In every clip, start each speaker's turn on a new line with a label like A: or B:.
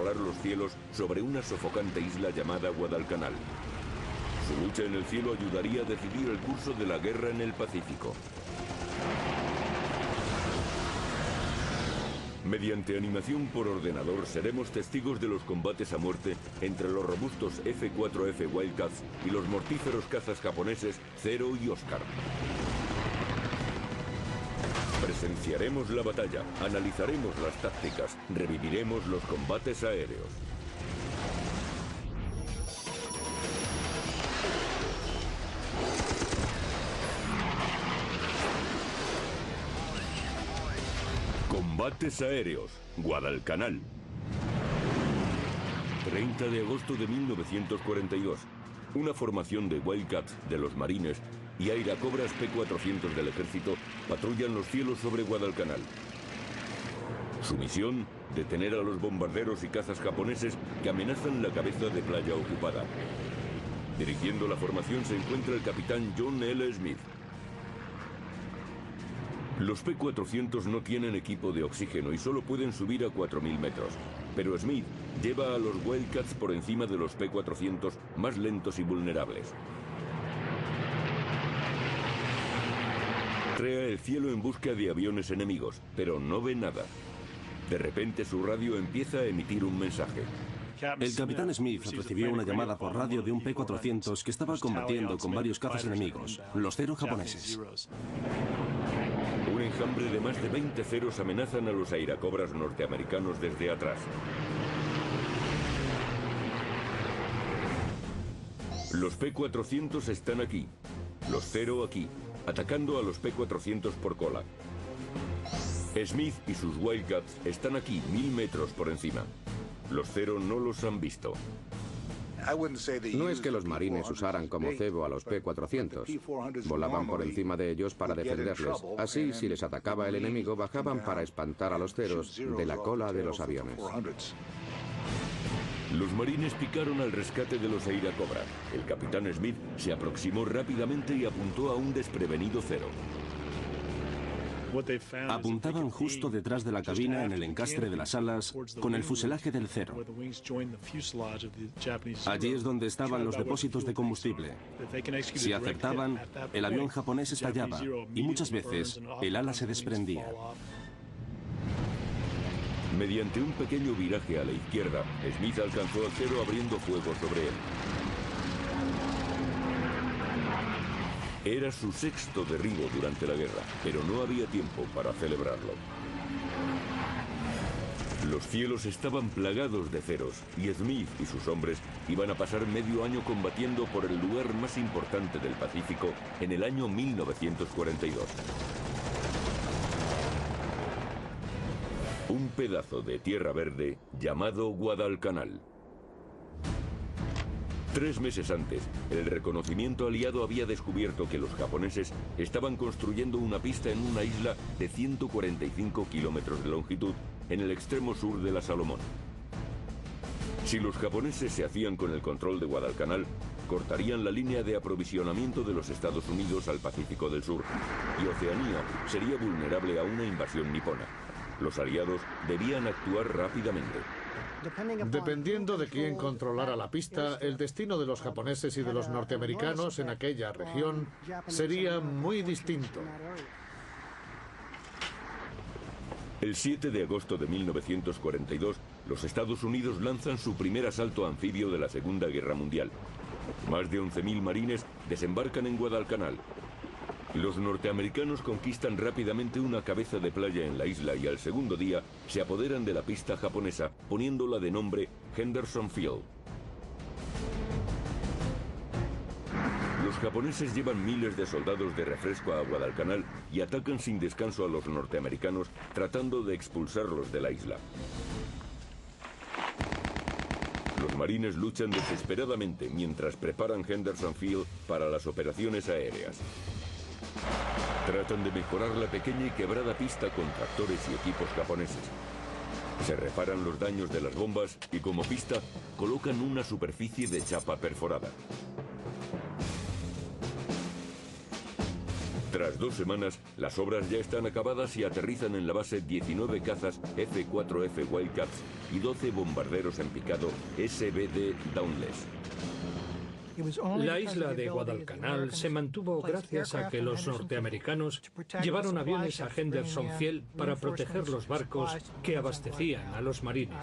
A: controlar los cielos sobre una sofocante isla llamada Guadalcanal. Su lucha en el cielo ayudaría a decidir el curso de la guerra en el Pacífico. Mediante animación por ordenador seremos testigos de los combates a muerte entre los robustos F-4F Wildcats y los mortíferos cazas japoneses Zero y Oscar. Presenciaremos la batalla, analizaremos las tácticas, reviviremos los combates aéreos. Combates aéreos, Guadalcanal. 30 de agosto de 1942. Una formación de Wildcats de los marines y airacobras P-400 del ejército patrullan los cielos sobre Guadalcanal. Su misión, detener a los bombarderos y cazas japoneses que amenazan la cabeza de playa ocupada. Dirigiendo la formación se encuentra el capitán John L. Smith. Los P-400 no tienen equipo de oxígeno y solo pueden subir a 4.000 metros. Pero Smith lleva a los Wildcats por encima de los P-400 más lentos y vulnerables. Trea el cielo en busca de aviones enemigos, pero no ve nada. De repente su radio empieza a emitir un mensaje.
B: El capitán Smith recibió una llamada por radio de un P-400 que estaba combatiendo con varios cazas enemigos, los Zero japoneses.
A: Un enjambre de más de 20 Zeros amenazan a los airacobras norteamericanos desde atrás. Los P-400 están aquí, los Zero aquí, atacando a los P-400 por cola. Smith y sus Wildcats están aquí, 1000 metros por encima. Los Zero no los han visto.
C: No es que los marines usaran como cebo a los P-400. Volaban por encima de ellos para defenderles. Así, si les atacaba el enemigo, bajaban para espantar a los Zeros de la cola de los aviones.
A: Los marines picaron al rescate de los airacobra. El capitán Smith se aproximó rápidamente y apuntó a un desprevenido Zero.
B: Apuntaban justo detrás de la cabina en el encastre de las alas con el fuselaje del Zero. Allí es donde estaban los depósitos de combustible. Si acertaban, el avión japonés estallaba y muchas veces el ala se desprendía.
A: Mediante un pequeño viraje a la izquierda, Smith alcanzó al Zero abriendo fuego sobre él. Era su sexto derribo durante la guerra, pero no había tiempo para celebrarlo. Los cielos estaban plagados de Zeros y Smith y sus hombres iban a pasar medio año combatiendo por el lugar más importante del Pacífico en el año 1942. Un pedazo de tierra verde llamado Guadalcanal. 3 meses antes, el reconocimiento aliado había descubierto que los japoneses estaban construyendo una pista en una isla de 145 kilómetros de longitud en el extremo sur de la Salomón. Si los japoneses se hacían con el control de Guadalcanal, cortarían la línea de aprovisionamiento de los Estados Unidos al Pacífico del Sur, y Oceanía sería vulnerable a una invasión nipona. Los aliados debían actuar rápidamente.
D: Dependiendo de quién controlara la pista, el destino de los japoneses y de los norteamericanos en aquella región sería muy distinto.
A: El 7 de agosto de 1942, los Estados Unidos lanzan su primer asalto anfibio de la Segunda Guerra Mundial. Más de 11.000 marines desembarcan en Guadalcanal. Los norteamericanos conquistan rápidamente una cabeza de playa en la isla y al segundo día se apoderan de la pista japonesa, poniéndola de nombre Henderson Field. Los japoneses llevan miles de soldados de refresco a Guadalcanal y atacan sin descanso a los norteamericanos, tratando de expulsarlos de la isla. Los marines luchan desesperadamente mientras preparan Henderson Field para las operaciones aéreas. Tratan de mejorar la pequeña y quebrada pista con tractores y equipos japoneses. Se reparan los daños de las bombas y como pista colocan una superficie de chapa perforada. Tras 2 semanas, las obras ya están acabadas y aterrizan en la base 19 cazas F-4F Wildcats y 12 bombarderos en picado SBD Dauntless.
E: La isla de Guadalcanal se mantuvo gracias a que los norteamericanos llevaron aviones a Henderson Field para proteger los barcos que abastecían a los marines.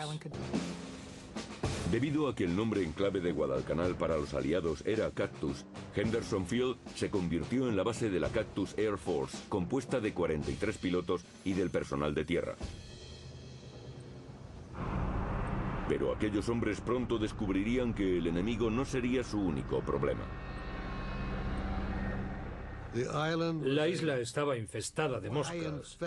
A: Debido a que el nombre en clave de Guadalcanal para los aliados era Cactus, Henderson Field se convirtió en la base de la Cactus Air Force, compuesta de 43 pilotos y del personal de tierra. Pero aquellos hombres pronto descubrirían que el enemigo no sería su único problema.
E: La isla estaba infestada de moscas.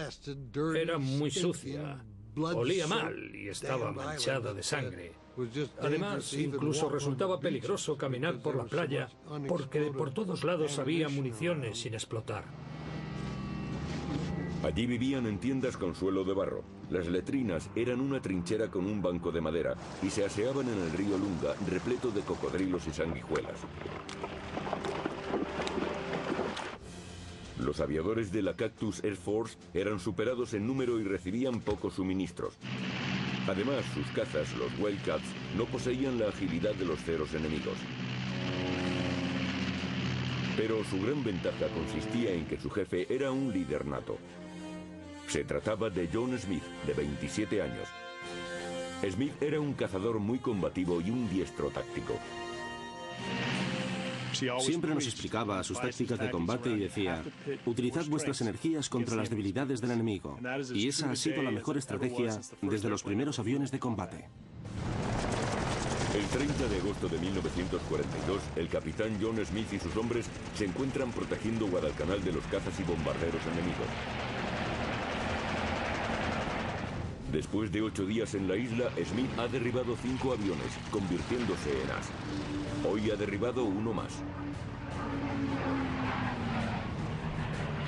E: Era muy sucia, olía mal y estaba manchada de sangre. Además, incluso resultaba peligroso caminar por la playa porque por todos lados había municiones sin explotar.
A: Allí vivían en tiendas con suelo de barro. Las letrinas eran una trinchera con un banco de madera y se aseaban en el río Lunga, repleto de cocodrilos y sanguijuelas. Los aviadores de la Cactus Air Force eran superados en número y recibían pocos suministros. Además, sus cazas, los Wildcats, no poseían la agilidad de los ceros enemigos. Pero su gran ventaja consistía en que su jefe era un líder nato. Se trataba de John Smith, de 27 años. Smith era un cazador muy combativo y un diestro táctico.
B: Siempre nos explicaba sus tácticas de combate y decía: utilizad vuestras energías contra las debilidades del enemigo. Y esa ha sido la mejor estrategia desde los primeros aviones de combate.
A: El 30 de agosto de 1942, el capitán John Smith y sus hombres se encuentran protegiendo Guadalcanal de los cazas y bombarderos enemigos. Después de 8 días en la isla, Smith ha derribado 5 aviones, convirtiéndose en as. Hoy ha derribado uno más.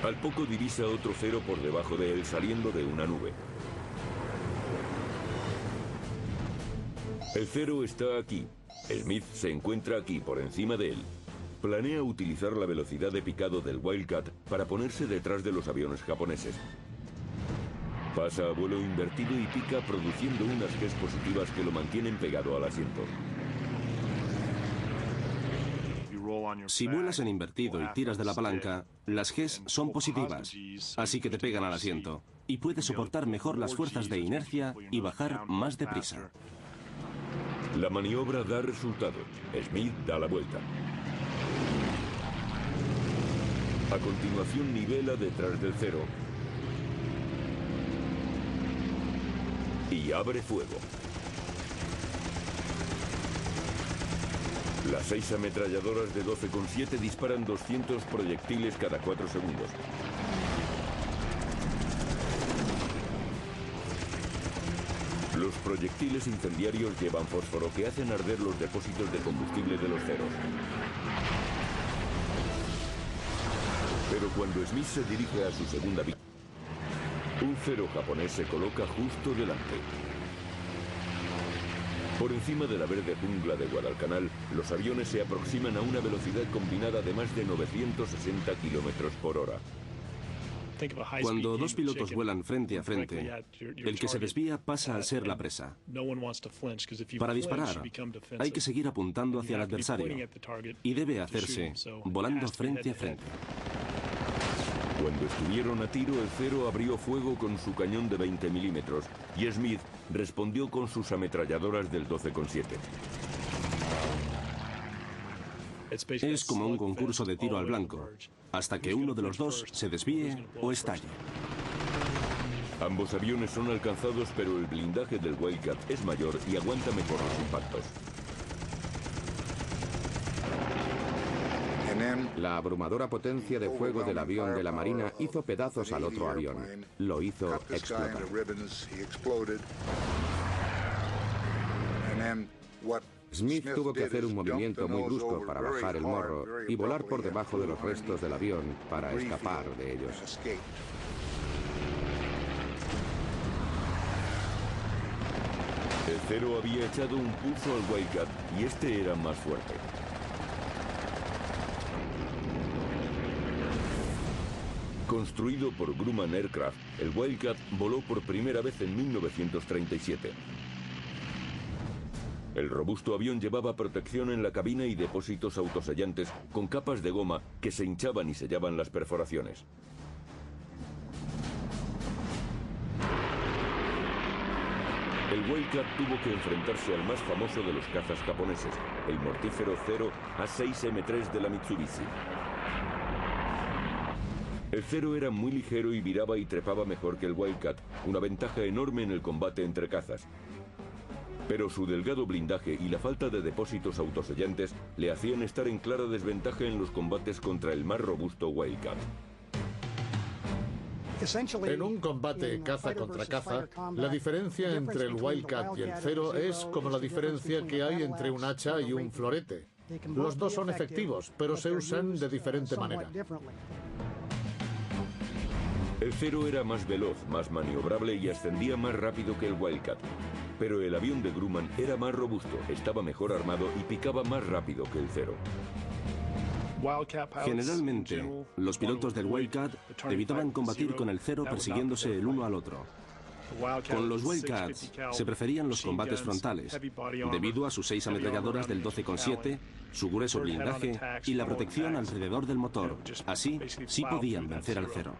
A: Al poco divisa otro cero por debajo de él saliendo de una nube. El cero está aquí. Smith se encuentra aquí por encima de él. Planea utilizar la velocidad de picado del Wildcat para ponerse detrás de los aviones japoneses. Pasa a vuelo invertido y pica produciendo unas Gs positivas que lo mantienen pegado al asiento.
B: Si vuelas en invertido y tiras de la palanca, las Gs son positivas, así que te pegan al asiento y puedes soportar mejor las fuerzas de inercia y bajar más deprisa.
A: La maniobra da resultado. Smith da la vuelta. A continuación nivela detrás del cero y abre fuego. Las 6 ametralladoras de 12,7 disparan 200 proyectiles cada 4 segundos. Los proyectiles incendiarios llevan fósforo que hacen arder los depósitos de combustible de los ceros. Pero cuando Smith se dirige a su segunda víctima, un cero japonés se coloca justo delante. Por encima de la verde jungla de Guadalcanal, los aviones se aproximan a una velocidad combinada de más de 960 kilómetros por hora.
B: Cuando dos pilotos vuelan frente a frente, el que se desvía pasa a ser la presa. Para disparar, hay que seguir apuntando hacia el adversario y debe hacerse volando frente a frente.
A: Cuando estuvieron a tiro, el cero abrió fuego con su cañón de 20 milímetros y Smith respondió con sus ametralladoras del 12,7.
B: Es como un concurso de tiro al blanco, hasta que uno de los dos se desvíe o estalle.
A: Ambos aviones son alcanzados, pero el blindaje del Wildcat es mayor y aguanta mejor los impactos.
C: La abrumadora potencia de fuego del avión de la Marina hizo pedazos al otro avión. Lo hizo explotar. Smith tuvo que hacer un movimiento muy brusco para bajar el morro y volar por debajo de los restos del avión para escapar de ellos.
A: El cero había echado un pulso al Wildcat y este era más fuerte. Construido por Grumman Aircraft, el Wildcat voló por primera vez en 1937. El robusto avión llevaba protección en la cabina y depósitos autosellantes con capas de goma que se hinchaban y sellaban las perforaciones. El Wildcat tuvo que enfrentarse al más famoso de los cazas japoneses, el mortífero Zero A6M3 de la Mitsubishi. El Zero era muy ligero y viraba y trepaba mejor que el Wildcat, una ventaja enorme en el combate entre cazas. Pero su delgado blindaje y la falta de depósitos autosellantes le hacían estar en clara desventaja en los combates contra el más robusto Wildcat.
D: En un combate caza contra caza, la diferencia entre el Wildcat y el Zero es como la diferencia que hay entre un hacha y un florete. Los dos son efectivos, pero se usan de diferente manera.
A: El Zero era más veloz, más maniobrable y ascendía más rápido que el Wildcat. Pero el avión de Grumman era más robusto, estaba mejor armado y picaba más rápido que el Zero.
B: Generalmente, los pilotos del Wildcat evitaban combatir con el Zero persiguiéndose el uno al otro. Con los Wildcats se preferían los combates frontales, debido a sus 6 ametralladoras del 12,7, su grueso blindaje y la protección alrededor del motor. Así, sí podían vencer al Zero.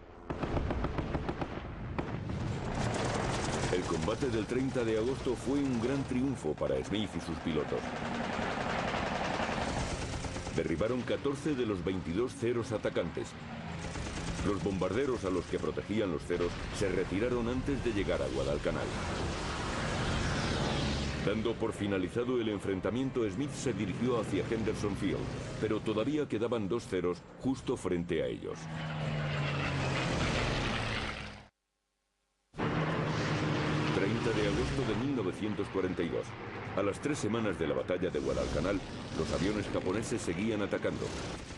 A: El combate del 30 de agosto fue un gran triunfo para Smith y sus pilotos. Derribaron 14 de los 22 Zeros atacantes. Los bombarderos a los que protegían los Zeros se retiraron antes de llegar a Guadalcanal. Dando por finalizado el enfrentamiento, Smith se dirigió hacia Henderson Field, pero todavía quedaban 2 Zeros justo frente a ellos. De agosto de 1942. A las 3 semanas de la batalla de Guadalcanal, los aviones japoneses seguían atacando.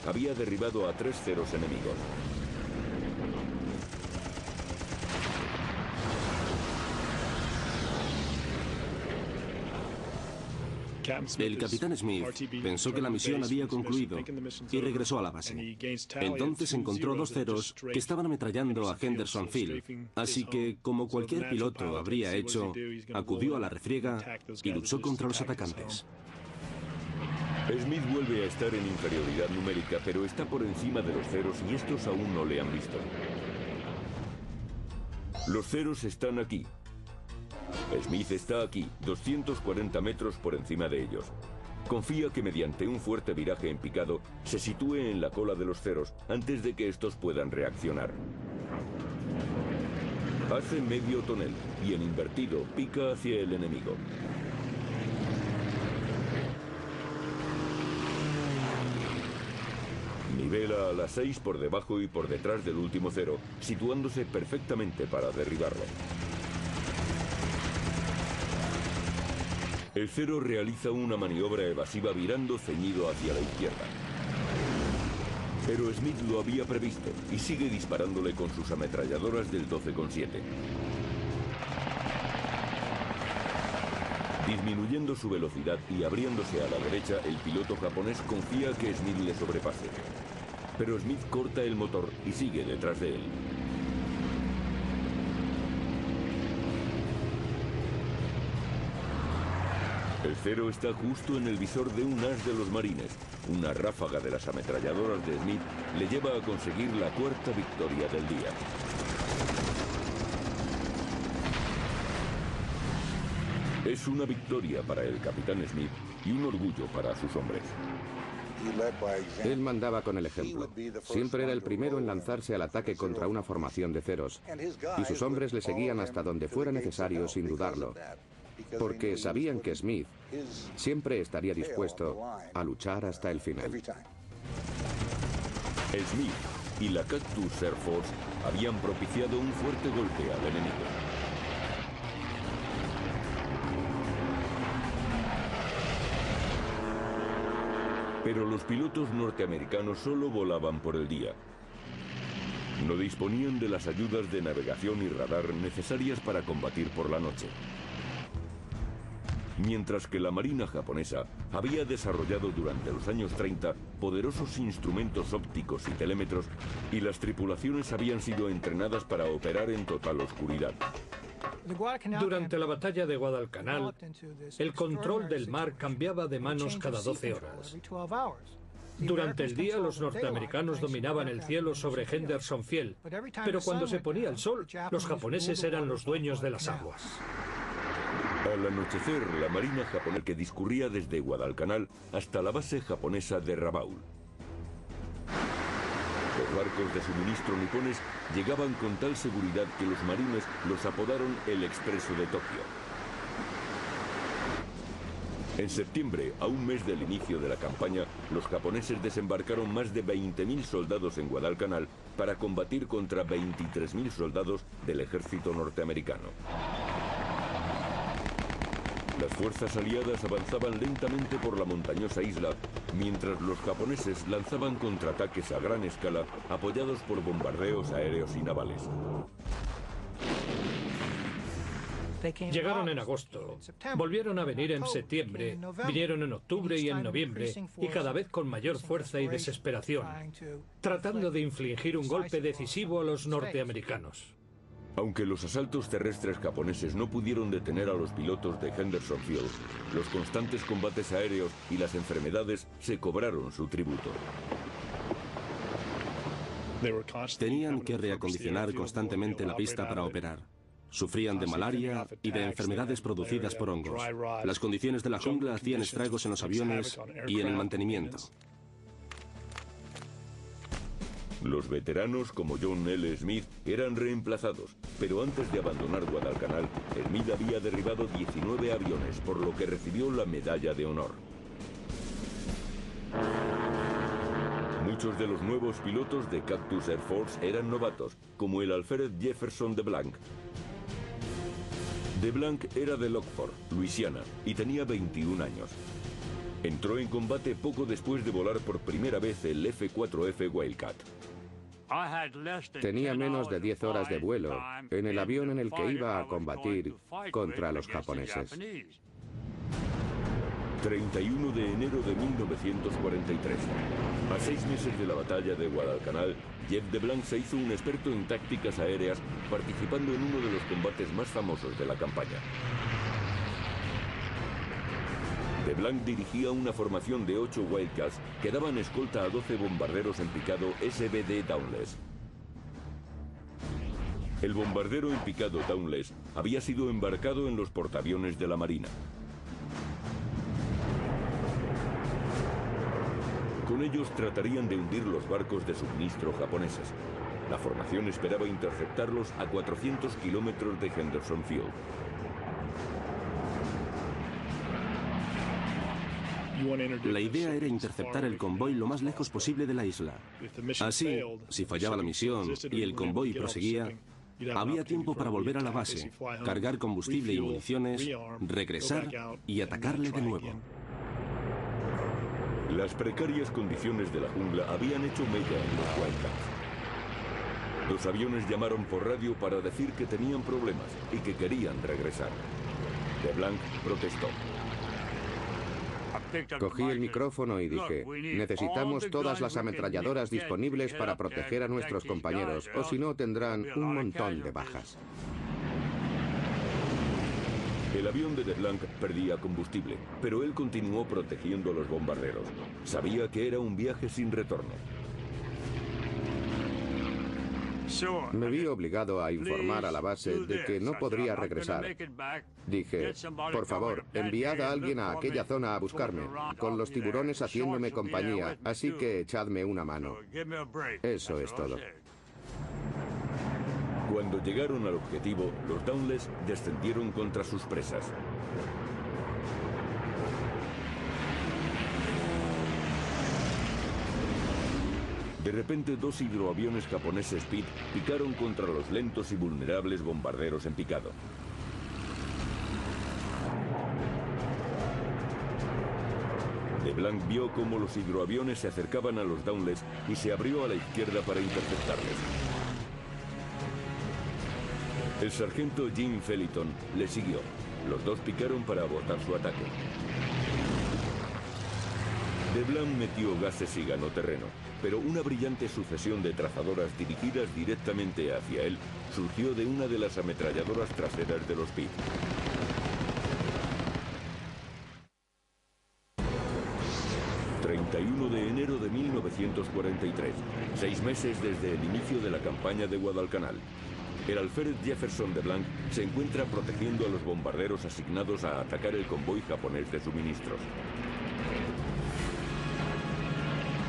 A: Había derribado a 3 Zeros enemigos.
B: El capitán Smith pensó que la misión había concluido y regresó a la base. Entonces encontró 2 Zeros que estaban ametrallando a Henderson Field, así que, como cualquier piloto habría hecho, acudió a la refriega y luchó contra los atacantes.
A: Smith vuelve a estar en inferioridad numérica, pero está por encima de los Zeros y estos aún no le han visto. Los Zeros están aquí. Smith está aquí, 240 metros por encima de ellos. Confía que mediante un fuerte viraje en picado se sitúe en la cola de los Zeros antes de que estos puedan reaccionar. Hace medio tonel y en invertido pica hacia el enemigo. Nivela a las 6 por debajo y por detrás del último Zero, situándose perfectamente para derribarlo. El Zero realiza una maniobra evasiva virando ceñido hacia la izquierda. Pero Smith lo había previsto y sigue disparándole con sus ametralladoras del 12,7. Disminuyendo su velocidad y abriéndose a la derecha, el piloto japonés confía que Smith le sobrepase. Pero Smith corta el motor y sigue detrás de él. El Zero está justo en el visor de un as de los marines. Una ráfaga de las ametralladoras de Smith le lleva a conseguir la 4ª victoria del día. Es una victoria para el capitán Smith y un orgullo para sus hombres.
C: Él mandaba con el ejemplo. Siempre era el primero en lanzarse al ataque contra una formación de Zeros. Y sus hombres le seguían hasta donde fuera necesario sin dudarlo. Porque sabían que Smith siempre estaría dispuesto a luchar hasta el final.
A: Smith y la Cactus Air Force habían propiciado un fuerte golpe al enemigo. Pero los pilotos norteamericanos solo volaban por el día. No disponían de las ayudas de navegación y radar necesarias para combatir por la noche. Mientras que la Marina japonesa había desarrollado durante los años 30 poderosos instrumentos ópticos y telémetros, y las tripulaciones habían sido entrenadas para operar en total oscuridad.
E: Durante la batalla de Guadalcanal, el control del mar cambiaba de manos cada 12 horas. Durante el día, los norteamericanos dominaban el cielo sobre Henderson-Field, pero cuando se ponía el sol, los japoneses eran los dueños de las aguas.
A: Al anochecer, la marina japonesa que discurría desde Guadalcanal hasta la base japonesa de Rabaul. Los barcos de suministro nipones llegaban con tal seguridad que los marines los apodaron el Expreso de Tokio. En septiembre, a un mes del inicio de la campaña, los japoneses desembarcaron más de 20.000 soldados en Guadalcanal para combatir contra 23.000 soldados del ejército norteamericano. Las fuerzas aliadas avanzaban lentamente por la montañosa isla, mientras los japoneses lanzaban contraataques a gran escala, apoyados por bombardeos aéreos y navales.
E: Llegaron en agosto, volvieron a venir en septiembre, vinieron en octubre y en noviembre, y cada vez con mayor fuerza y desesperación, tratando de infligir un golpe decisivo a los norteamericanos.
A: Aunque los asaltos terrestres japoneses no pudieron detener a los pilotos de Henderson-Field, los constantes combates aéreos y las enfermedades se cobraron su tributo.
B: Tenían que reacondicionar constantemente la pista para operar. Sufrían de malaria y de enfermedades producidas por hongos. Las condiciones de la jungla hacían estragos en los aviones y en el mantenimiento.
A: Los veteranos como John L. Smith eran reemplazados, pero antes de abandonar Guadalcanal, Smith había derribado 19 aviones, por lo que recibió la Medalla de Honor. Muchos de los nuevos pilotos de Cactus Air Force eran novatos, como el alférez Jefferson de Blanc. De Blanc era de Lockford, Luisiana, y tenía 21 años. Entró en combate poco después de volar por primera vez el F-4F Wildcat.
C: Tenía menos de 10 horas de vuelo en el avión en el que iba a combatir contra los japoneses.
A: 31 de enero de 1943. A 6 meses de la batalla de Guadalcanal, Jeff de Blanc se hizo un experto en tácticas aéreas, participando en uno de los combates más famosos de la campaña. De Blanc dirigía una formación de 8 Wildcats que daban escolta a 12 bombarderos en picado SBD Dauntless. El bombardero en picado Dauntless había sido embarcado en los portaaviones de la Marina. Con ellos tratarían de hundir los barcos de suministro japoneses. La formación esperaba interceptarlos a 400 kilómetros de Henderson-Field.
B: La idea era interceptar el convoy lo más lejos posible de la isla. Así, si fallaba la misión y el convoy proseguía, había tiempo para volver a la base, cargar combustible y municiones, regresar y atacarle de nuevo.
A: Las precarias condiciones de la jungla habían hecho mella en los Wildcats. Los aviones llamaron por radio para decir que tenían problemas y que querían regresar. De Blanc protestó.
C: Cogí el micrófono y dije, necesitamos todas las ametralladoras disponibles para proteger a nuestros compañeros, o si no tendrán un montón de bajas.
A: El avión de Blanc perdía combustible, pero él continuó protegiendo a los bombarderos. Sabía que era un viaje sin retorno.
C: Me vi obligado a informar a la base de que no podría regresar. Dije, por favor, enviad a alguien a aquella zona a buscarme, con los tiburones haciéndome compañía, así que echadme una mano. Eso es todo.
A: Cuando llegaron al objetivo, los Dauntless descendieron contra sus presas. De repente, 2 hidroaviones japoneses Speed picaron contra los lentos y vulnerables bombarderos en picado. De Blanc vio cómo los hidroaviones se acercaban a los Dauntless y se abrió a la izquierda para interceptarles. El sargento Jim Felton le siguió. Los dos picaron para abortar su ataque. DeBlanc metió gases y ganó terreno, pero una brillante sucesión de trazadoras dirigidas directamente hacia él surgió de una de las ametralladoras traseras de los Pitt. De enero de 1943, 6 meses desde el inicio de la campaña de Guadalcanal. El alférez Jefferson DeBlanc se encuentra protegiendo a los bombarderos asignados a atacar el convoy japonés de suministros.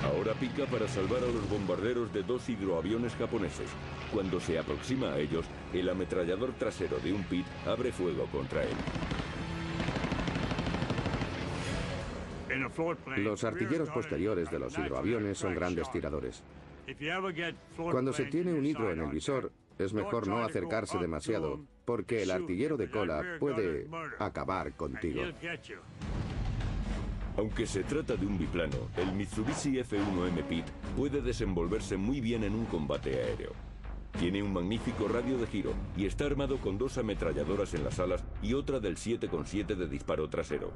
A: Ahora pica para salvar a los bombarderos de 2 hidroaviones japoneses. Cuando se aproxima a ellos, el ametrallador trasero de un Pitt abre fuego contra él.
C: Los artilleros posteriores de los hidroaviones son grandes tiradores. Cuando se tiene un hidro en el visor, es mejor no acercarse demasiado, porque el artillero de cola puede acabar contigo.
A: Aunque se trata de un biplano, el Mitsubishi F-1M Pitt puede desenvolverse muy bien en un combate aéreo. Tiene un magnífico radio de giro y está armado con 2 ametralladoras en las alas y otra del 7,7 de disparo trasero.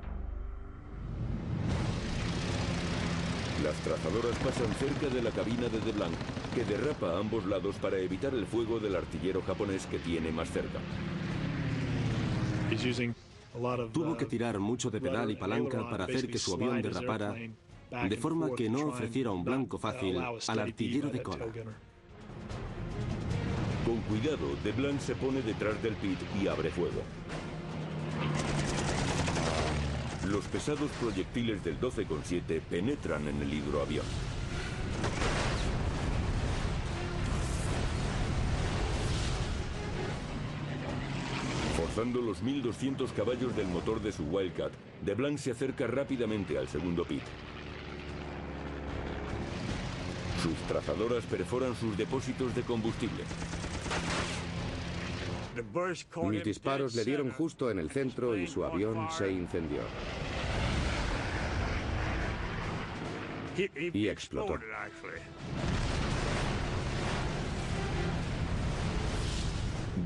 A: Las trazadoras pasan cerca de la cabina de DeBlanc, que derrapa a ambos lados para evitar el fuego del artillero japonés que tiene más cerca.
B: Tuvo que tirar mucho de pedal y palanca para hacer que su avión derrapara, de forma que no ofreciera un blanco fácil al artillero de cola.
A: Con cuidado, DeBlanc se pone detrás del Pitt y abre fuego. Los pesados proyectiles del 12,7 penetran en el hidroavión. Forzando los 1200 caballos del motor de su Wildcat, DeBlanc se acerca rápidamente al segundo Pitt. Sus trazadoras perforan sus depósitos de combustible.
C: Mis disparos le dieron justo en el centro y su avión se incendió. Y explotó.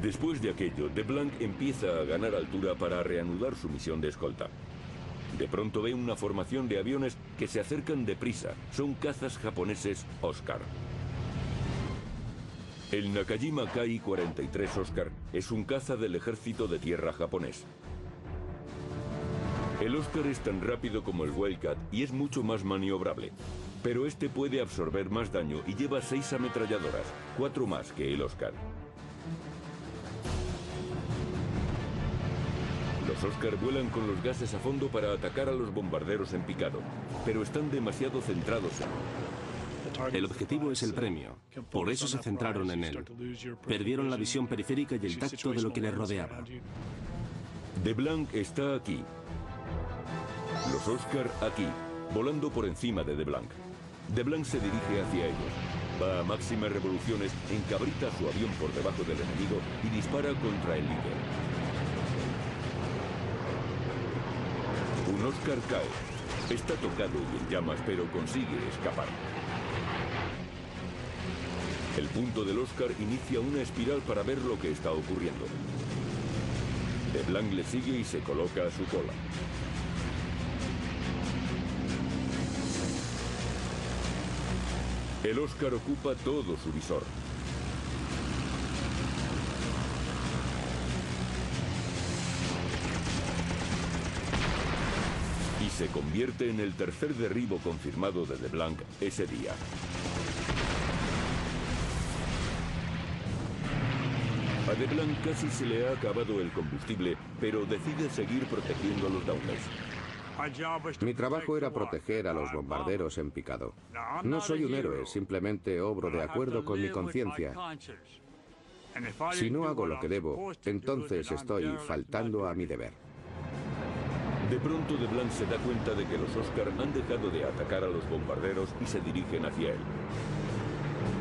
A: Después de aquello, DeBlanc empieza a ganar altura para reanudar su misión de escolta. De pronto ve una formación de aviones que se acercan deprisa. Son cazas japoneses Oscar. El Nakajima Ki-43 Oscar es un caza del ejército de tierra japonés. El Oscar es tan rápido como el Wildcat y es mucho más maniobrable, pero este puede absorber más daño y lleva 6 ametralladoras, 4 más que el Oscar. Los Oscar vuelan con los gases a fondo para atacar a los bombarderos en picado, pero están demasiado centrados en él.
B: El objetivo es el premio, por eso se centraron en él. Perdieron la visión periférica y el tacto de lo que les rodeaba.
A: DeBlanc está aquí. Los Oscar aquí, volando por encima de DeBlanc. DeBlanc se dirige hacia ellos. Va a máximas revoluciones, encabrita su avión por debajo del enemigo y dispara contra el líder. Un Oscar cae. Está tocado y en llamas, pero consigue escapar. El punto del Oscar inicia una espiral para ver lo que está ocurriendo. DeBlanc le sigue y se coloca a su cola. El Oscar ocupa todo su visor. Y se convierte en el tercer derribo confirmado de DeBlanc ese día. A DeBlanc casi se le ha acabado el combustible, pero decide seguir protegiendo a los Downers.
C: Mi trabajo era proteger a los bombarderos en picado. No soy un héroe, simplemente obro de acuerdo con mi conciencia. Si no hago lo que debo, entonces estoy faltando a mi deber.
A: De pronto DeBlanc se da cuenta de que los Oscar han dejado de atacar a los bombarderos y se dirigen hacia él.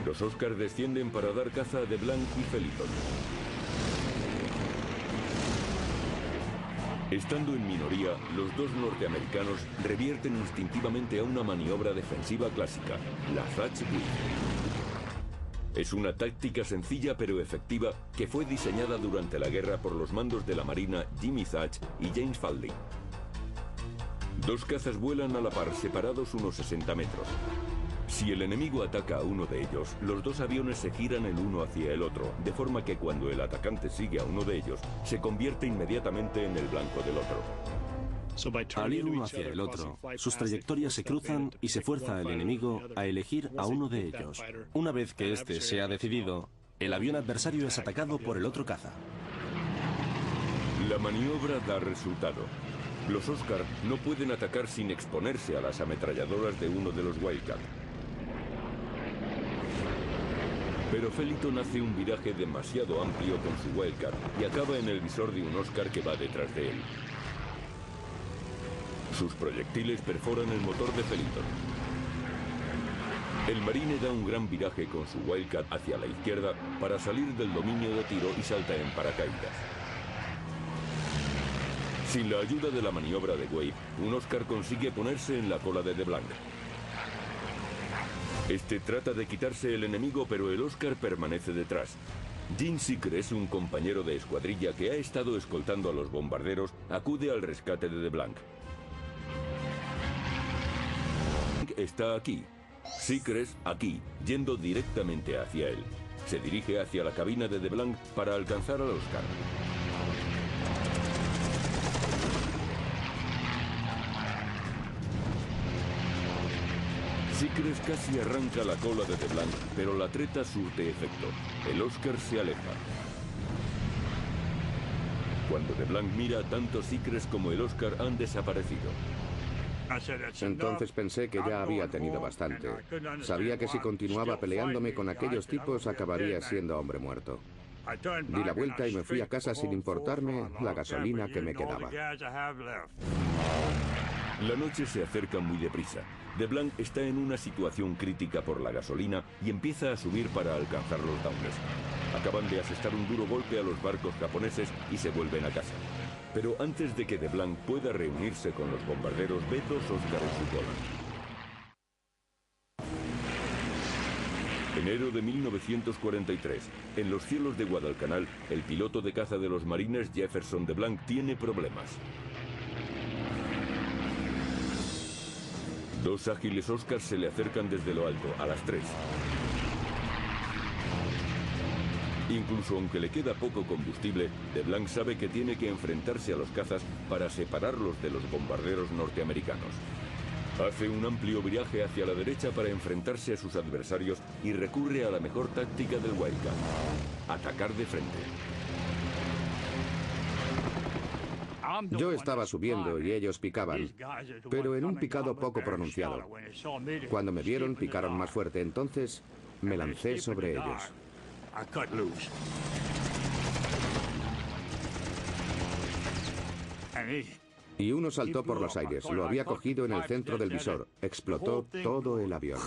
A: Los Oscar descienden para dar caza a DeBlanc y Felton. Estando en minoría, los dos norteamericanos revierten instintivamente a una maniobra defensiva clásica, la Thatch Whip. Es una táctica sencilla pero efectiva que fue diseñada durante la guerra por los mandos de la Marina Jimmy Thach y James Fadley. Dos cazas vuelan a la par, separados unos 60 metros. Si el enemigo ataca a uno de ellos, los dos aviones se giran el uno hacia el otro, de forma que cuando el atacante sigue a uno de ellos, se convierte inmediatamente en el blanco del otro.
B: Al ir uno hacia el otro, sus trayectorias se cruzan y se fuerza al enemigo a elegir a uno de ellos. Una vez que este se ha decidido, el avión adversario es atacado por el otro caza.
A: La maniobra da resultado. Los Oscar no pueden atacar sin exponerse a las ametralladoras de uno de los Wildcat. Pero Feliton hace un viraje demasiado amplio con su Wildcat y acaba en el visor de un Oscar que va detrás de él. Sus proyectiles perforan el motor de Feliton. El marine da un gran viraje con su Wildcat hacia la izquierda para salir del dominio de tiro y salta en paracaídas. Sin la ayuda de la maniobra de Wade, un Oscar consigue ponerse en la cola de DeBlanc. Este trata de quitarse el enemigo, pero el Oscar permanece detrás. Gene Sicrest, un compañero de escuadrilla que ha estado escoltando a los bombarderos, acude al rescate de DeBlanc. Está aquí. Sicrest aquí, yendo directamente hacia él. Se dirige hacia la cabina de DeBlanc para alcanzar al Oscar. Sicrest casi arranca la cola de DeBlanc, pero la treta surte efecto. El Oscar se aleja. Cuando DeBlanc mira, tanto Sicrest como el Oscar han desaparecido.
C: Entonces pensé que ya había tenido bastante. Sabía que si continuaba peleándome con aquellos tipos acabaría siendo hombre muerto. Di la vuelta y me fui a casa sin importarme la gasolina que me quedaba.
A: La noche se acerca muy deprisa. DeBlanc está en una situación crítica por la gasolina y empieza a subir para alcanzar los Downes. Acaban de asestar un duro golpe a los barcos japoneses y se vuelven a casa. Pero antes de que DeBlanc pueda reunirse con los bombarderos, ve dos Oscar en su cola. Enero de 1943. En los cielos de Guadalcanal, el piloto de caza de los marines Jefferson DeBlanc tiene problemas. Dos ágiles Oscars se le acercan desde lo alto, a las 3. Incluso aunque le queda poco combustible, DeBlanc sabe que tiene que enfrentarse a los cazas para separarlos de los bombarderos norteamericanos. Hace un amplio viraje hacia la derecha para enfrentarse a sus adversarios y recurre a la mejor táctica del Wildcat: atacar de frente.
C: Yo estaba subiendo y ellos picaban, pero en un picado poco pronunciado. Cuando me vieron, picaron más fuerte, entonces me lancé sobre ellos. Y uno saltó por los aires, lo había cogido en el centro del visor, explotó todo el avión.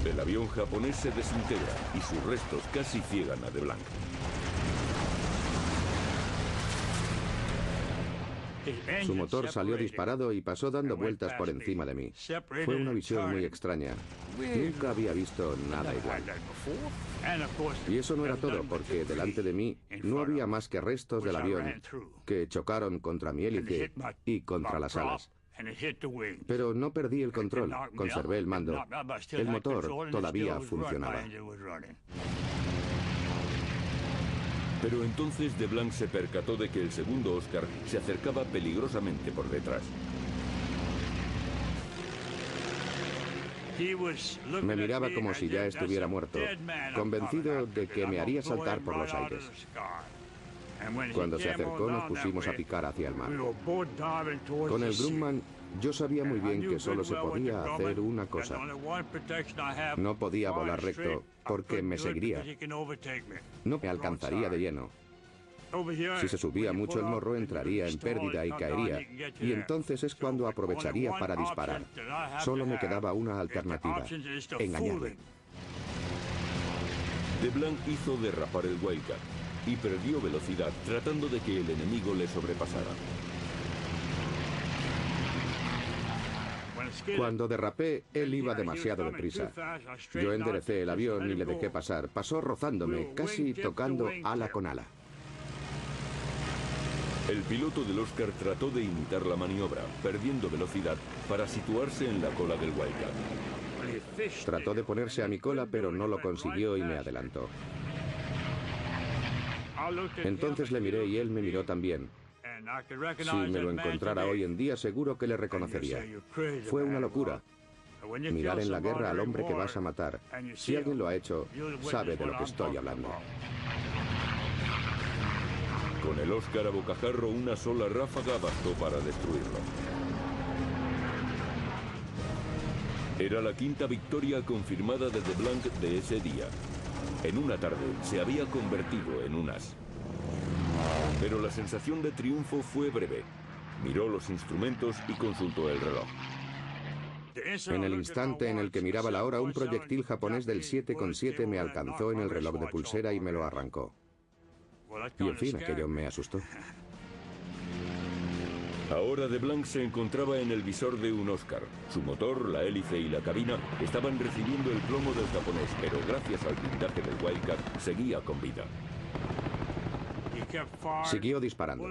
A: El avión japonés se desintegra y sus restos casi ciegan a DeBlanc.
C: Su motor salió disparado y pasó dando vueltas por encima de mí. Fue una visión muy extraña. Nunca había visto nada igual. Y eso no era todo, porque delante de mí no había más que restos del avión que chocaron contra mi hélice y contra las alas. Pero no perdí el control, conservé el mando. El motor todavía funcionaba.
A: Pero entonces DeBlanc se percató de que el segundo Oscar se acercaba peligrosamente por detrás.
C: Me miraba como si ya estuviera muerto, convencido de que me haría saltar por los aires. Cuando se acercó nos pusimos a picar hacia el mar. Con el Grumman yo sabía muy bien que solo se podía hacer una cosa. No podía volar recto porque me seguiría. No me alcanzaría de lleno. Si se subía mucho el morro entraría en pérdida y caería. Y entonces es cuando aprovecharía para disparar. Solo me quedaba una alternativa: engañarle.
A: DeBlanc hizo derrapar el Wildcat y perdió velocidad tratando de que el enemigo le sobrepasara.
C: Cuando derrapé, él iba demasiado deprisa. Yo enderecé el avión y le dejé pasar. Pasó rozándome, casi tocando ala con ala.
A: El piloto del Oscar trató de imitar la maniobra, perdiendo velocidad para situarse en la cola del Wildcat.
C: Trató de ponerse a mi cola, pero no lo consiguió y me adelantó. Entonces le miré y él me miró también. Si me lo encontrara hoy en día, seguro que le reconocería. Fue una locura. Mirar en la guerra al hombre que vas a matar. Si alguien lo ha hecho, sabe de lo que estoy hablando.
A: Con el Oscar a bocajarro, una sola ráfaga bastó para destruirlo. Era la quinta victoria confirmada de DeBlanc de ese día. En una tarde se había convertido en un as. Pero la sensación de triunfo fue breve. Miró los instrumentos y consultó el reloj.
C: En el instante en el que miraba la hora, un proyectil japonés del 7,7 me alcanzó en el reloj de pulsera y me lo arrancó. Y en fin, aquello me asustó.
A: Ahora DeBlanc se encontraba en el visor de un Oscar. Su motor, la hélice y la cabina estaban recibiendo el plomo del japonés, pero gracias al blindaje del Wildcat seguía con vida.
C: Siguió disparando.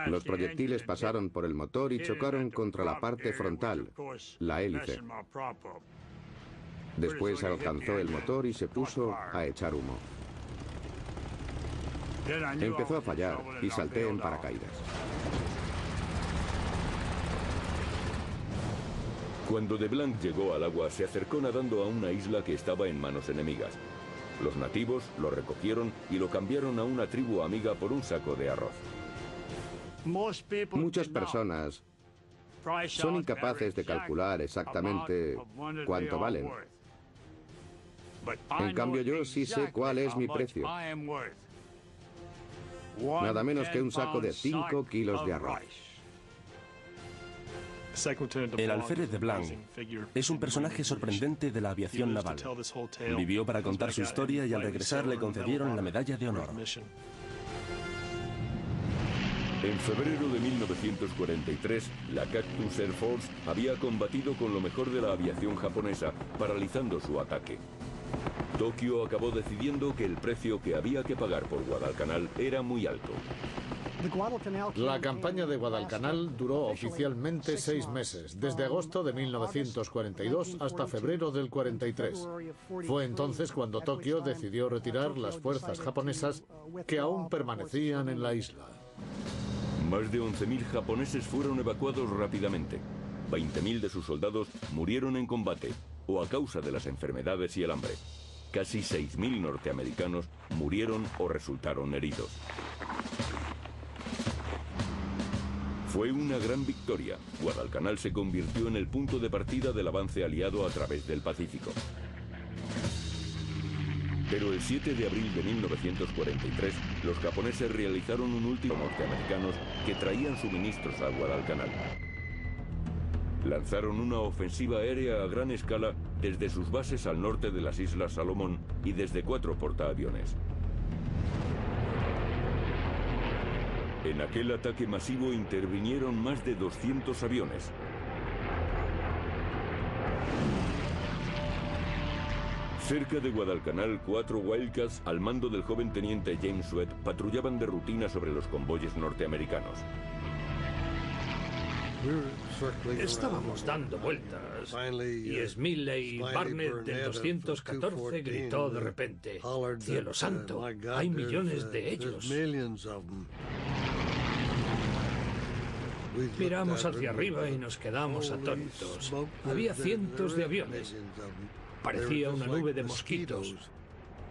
C: Los proyectiles pasaron por el motor y chocaron contra la parte frontal, la hélice. Después alcanzó el motor y se puso a echar humo. Empezó a fallar y salté en paracaídas.
A: Cuando DeBlanc llegó al agua, se acercó nadando a una isla que estaba en manos enemigas. Los nativos lo recogieron y lo cambiaron a una tribu amiga por un saco de arroz.
C: Muchas personas son incapaces de calcular exactamente cuánto valen. En cambio, yo sí sé cuál es mi precio. Nada menos que un saco de 5 kilos de arroz.
B: El alférez DeBlanc es un personaje sorprendente de la aviación naval. Vivió para contar su historia y al regresar le concedieron la medalla de honor.
A: En febrero de 1943, la Cactus Air Force había combatido con lo mejor de la aviación japonesa, paralizando su ataque. Tokio acabó decidiendo que el precio que había que pagar por Guadalcanal era muy alto.
D: La campaña de Guadalcanal duró oficialmente 6 meses, desde agosto de 1942 hasta febrero del 43. Fue entonces cuando Tokio decidió retirar las fuerzas japonesas que aún permanecían en la isla.
A: Más de 11.000 japoneses fueron evacuados rápidamente. 20.000 de sus soldados murieron en combate o a causa de las enfermedades y el hambre. Casi 6.000 norteamericanos murieron o resultaron heridos. Fue una gran victoria. Guadalcanal se convirtió en el punto de partida del avance aliado a través del Pacífico. Pero el 7 de abril de 1943, los japoneses realizaron un último norteamericanos que traían suministros a Guadalcanal. Lanzaron una ofensiva aérea a gran escala desde sus bases al norte de las Islas Salomón y desde 4 portaaviones. En aquel ataque masivo intervinieron más de 200 aviones. Cerca de Guadalcanal, 4 Wildcats al mando del joven teniente James Sweat patrullaban de rutina sobre los convoyes norteamericanos.
E: Estábamos dando vueltas y Smiley Barnett del 214 gritó de repente: ¡Cielo santo! ¡Hay millones de ellos! Miramos hacia arriba y nos quedamos atónitos. Había cientos de aviones. Parecía una nube de mosquitos.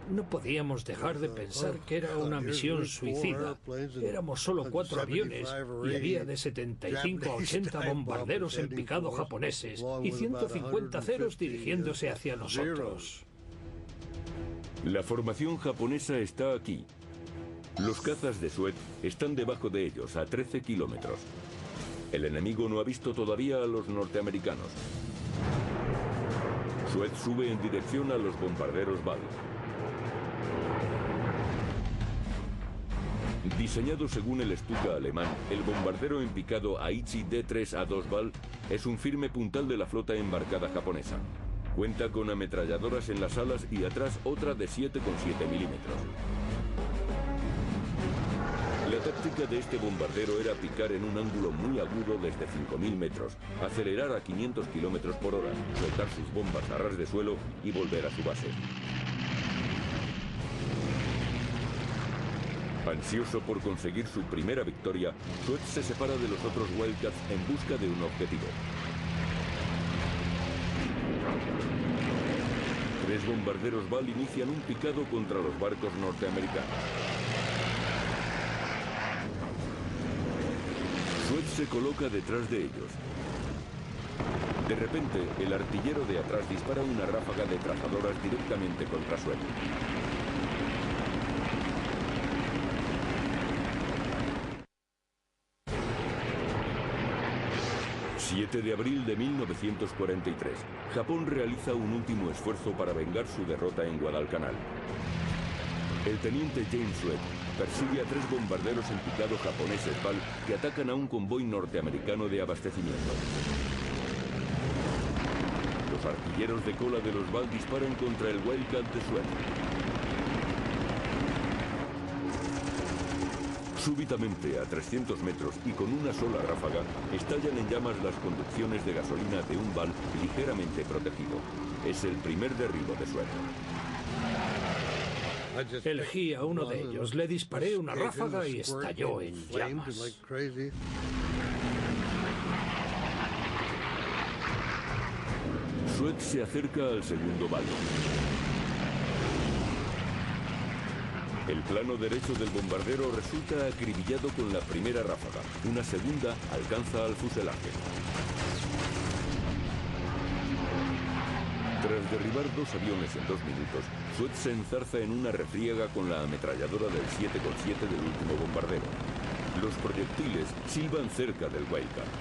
E: No podíamos dejar de pensar que era una misión suicida. Éramos solo 4 aviones y había de 75 a 80 bombarderos en picado japoneses y 150 ceros dirigiéndose hacia nosotros.
A: La formación japonesa está aquí. Los cazas de Sweat están debajo de ellos, a 13 kilómetros. El enemigo no ha visto todavía a los norteamericanos. Sweat sube en dirección a los bombarderos Bal. Diseñado según el Stuka alemán, el bombardero en picado Aichi D3A2 Bal es un firme puntal de la flota embarcada japonesa. Cuenta con ametralladoras en las alas y atrás otra de 7,7 milímetros. La táctica de este bombardero era picar en un ángulo muy agudo desde 5.000 metros, acelerar a 500 kilómetros por hora, soltar sus bombas a ras de suelo y volver a su base. Ansioso por conseguir su primera victoria, Sweat se separa de los otros Wildcats en busca de un objetivo. 3 bombarderos Bal inician un picado contra los barcos norteamericanos. Sweat se coloca detrás de ellos. De repente, el artillero de atrás dispara una ráfaga de trazadoras directamente contra Sweat. 7 de abril de 1943, Japón realiza un último esfuerzo para vengar su derrota en Guadalcanal. El teniente James Sweat persigue a 3 bombarderos en picado japoneses Bal que atacan a un convoy norteamericano de abastecimiento. Los artilleros de cola de los Bal disparan contra el Wildcat de Sweat. Súbitamente, a 300 metros y con una sola ráfaga, estallan en llamas las conducciones de gasolina de un Bal ligeramente protegido. Es el primer derribo de Sweat.
E: Elegí a uno de ellos, le disparé una ráfaga y estalló en llamas.
A: Sweat se acerca al segundo Bal. El plano derecho del bombardero resulta acribillado con la primera ráfaga. Una segunda alcanza al fuselaje. Tras derribar 2 aviones en 2 minutos, Sweat se enzarza en una refriega con la ametralladora del 7,7 del último bombardero. Los proyectiles silban cerca del Wildcat.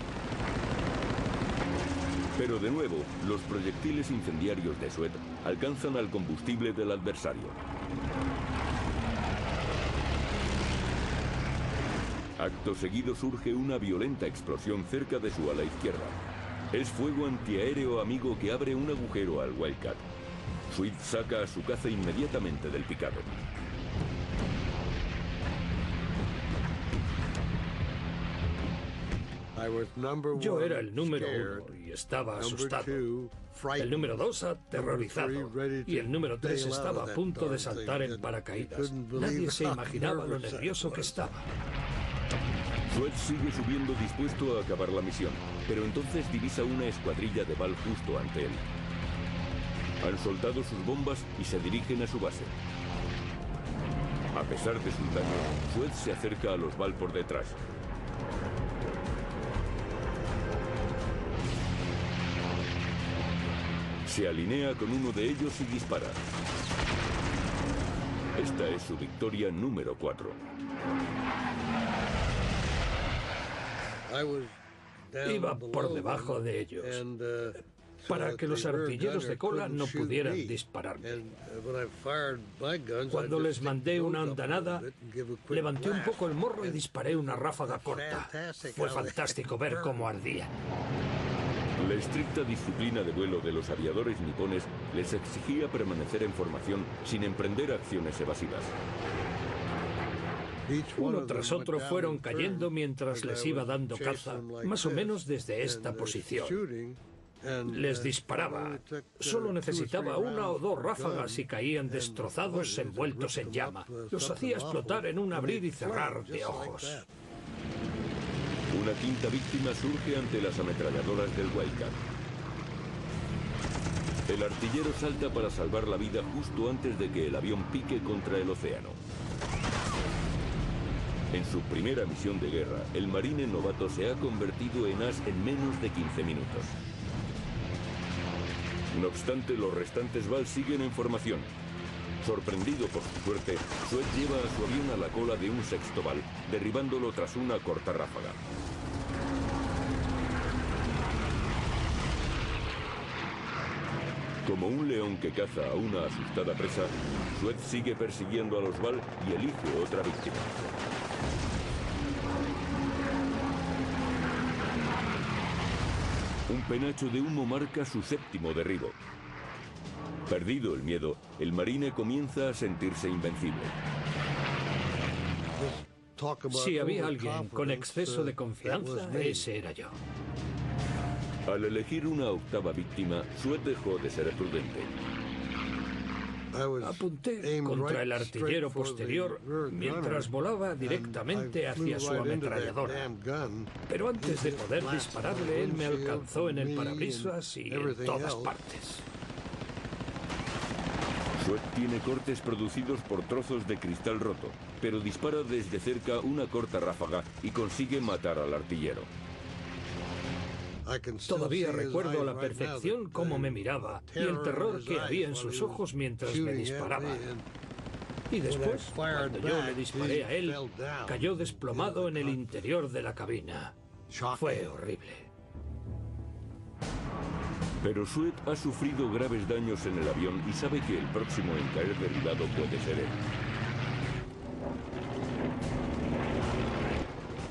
A: Pero de nuevo, los proyectiles incendiarios de Sweat alcanzan al combustible del adversario. Acto seguido surge una violenta explosión cerca de su ala izquierda. Es fuego antiaéreo amigo que abre un agujero al Wildcat. Sweat saca a su caza inmediatamente del picado.
E: Yo era el número 1 y estaba asustado. El número 2 aterrorizado. Y el número 3 estaba a punto de saltar en paracaídas. Nadie se imaginaba lo nervioso que estaba.
A: Sweat sigue subiendo dispuesto a acabar la misión, pero entonces divisa una escuadrilla de Bal justo ante él. Han soltado sus bombas y se dirigen a su base. A pesar de sus daños, Sweat se acerca a los Bal por detrás. Se alinea con uno de ellos y dispara. Esta es su victoria número 4.
E: Iba por debajo de ellos, para que los artilleros de cola no pudieran dispararme. Cuando les mandé una andanada, levanté un poco el morro y disparé una ráfaga corta. Fue fantástico ver cómo ardía.
A: La estricta disciplina de vuelo de los aviadores nipones les exigía permanecer en formación sin emprender acciones evasivas.
E: Uno tras otro fueron cayendo mientras les iba dando caza, más o menos desde esta posición. Les disparaba. Solo necesitaba 1 o 2 ráfagas y caían destrozados, envueltos en llama. Los hacía explotar en un abrir y cerrar de ojos.
A: Una quinta víctima surge ante las ametralladoras del Wildcat. El artillero salta para salvar la vida justo antes de que el avión pique contra el océano. En su primera misión de guerra, el marine novato se ha convertido en as en menos de 15 minutos. No obstante, los restantes Bal siguen en formación. Sorprendido por su suerte, Sweat lleva a su avión a la cola de un sexto Bal, derribándolo tras una corta ráfaga. Como un león que caza a una asustada presa, Sweat sigue persiguiendo a los Bal y elige otra víctima. Un penacho de humo marca su séptimo derribo. Perdido el miedo, el marine comienza a sentirse invencible.
E: Si había alguien con exceso de confianza, ese era yo.
A: Al elegir una octava víctima, Sweat dejó de ser prudente.
E: Apunté contra el artillero posterior mientras volaba directamente hacia su ametralladora. Pero antes de poder dispararle, él me alcanzó en el parabrisas y en todas partes.
A: Sweat tiene cortes producidos por trozos de cristal roto, pero dispara desde cerca una corta ráfaga y consigue matar al artillero.
E: Todavía recuerdo a la perfección cómo me miraba y el terror que había en sus ojos mientras me disparaba. Y después, cuando yo le disparé a él, cayó desplomado en el interior de la cabina. Fue horrible.
A: Pero Sweat ha sufrido graves daños en el avión y sabe que el próximo en caer derribado puede ser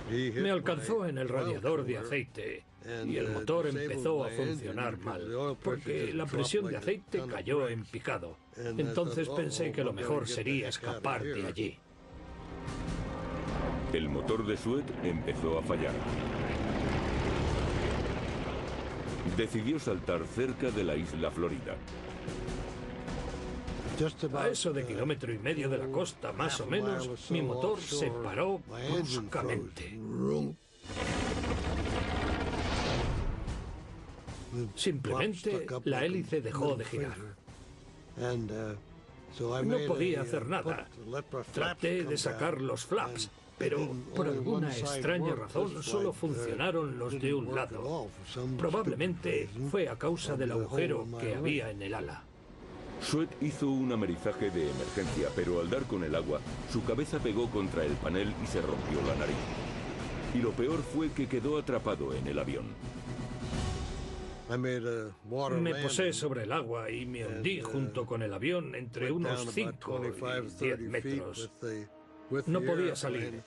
A: él.
E: Me alcanzó en el radiador de aceite y el motor empezó a funcionar mal, porque la presión de aceite cayó en picado. Entonces pensé que lo mejor sería escapar de allí.
A: El motor de Sweat empezó a fallar. Decidió saltar cerca de la isla Florida.
E: A eso de 1,5 kilómetros de la costa, más o menos, mi motor se paró bruscamente. Simplemente la hélice dejó de girar. No podía hacer nada. Traté de sacar los flaps, pero por alguna extraña razón solo funcionaron los de un lado. Probablemente fue a causa del agujero que había en el ala.
A: Sweat hizo un amerizaje de emergencia, pero al dar con el agua, su cabeza pegó contra el panel y se rompió la nariz. Y lo peor fue que quedó atrapado en el avión.
E: Me posé sobre el agua y me hundí junto con el avión entre unos 5 y 10 metros. No podía salir.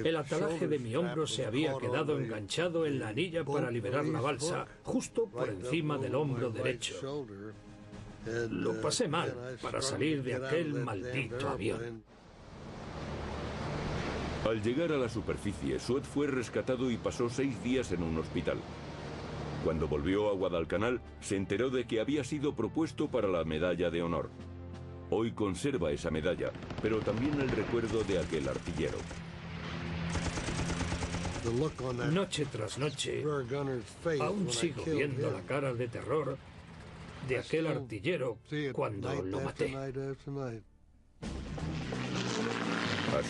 E: El atalaje de mi hombro se había quedado enganchado en la anilla para liberar la balsa, justo por encima del hombro derecho. Lo pasé mal para salir de aquel maldito avión.
A: Al llegar a la superficie, Sweat fue rescatado y pasó 6 días en un hospital. Cuando volvió a Guadalcanal, se enteró de que había sido propuesto para la medalla de honor. Hoy conserva esa medalla, pero también el recuerdo de aquel artillero.
E: Noche tras noche, aún sigo viendo la cara de terror de aquel artillero cuando lo maté.
A: A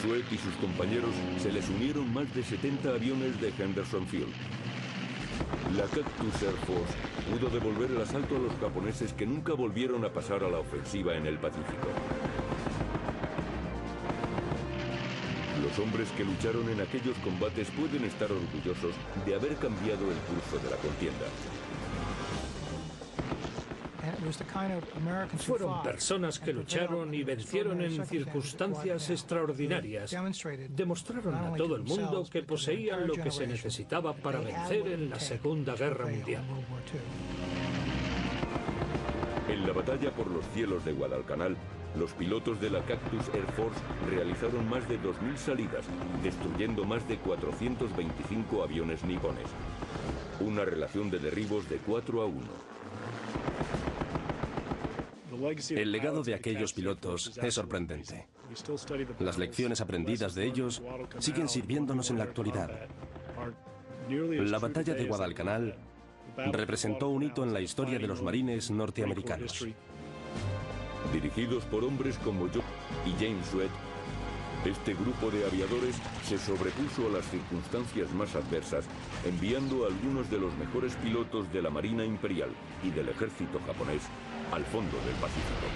A: Sweat y sus compañeros se les unieron más de 70 aviones de Henderson Field. La Cactus Air Force pudo devolver el asalto a los japoneses que nunca volvieron a pasar a la ofensiva en el Pacífico. Los hombres que lucharon en aquellos combates pueden estar orgullosos de haber cambiado el curso de la contienda.
E: Fueron personas que lucharon y vencieron en circunstancias extraordinarias. Demostraron a todo el mundo que poseían lo que se necesitaba para vencer en la Segunda Guerra Mundial.
A: En la batalla por los cielos de Guadalcanal, los pilotos de la Cactus Air Force realizaron más de 2000 salidas, destruyendo más de 425 aviones nipones. Una relación de derribos de 4-1.
B: El legado de aquellos pilotos es sorprendente. Las lecciones aprendidas de ellos siguen sirviéndonos en la actualidad. La batalla de Guadalcanal representó un hito en la historia de los marines norteamericanos.
A: Dirigidos por hombres como Joe y James Sweat, este grupo de aviadores se sobrepuso a las circunstancias más adversas, enviando a algunos de los mejores pilotos de la Marina Imperial y del ejército japonés al fondo del Pacífico.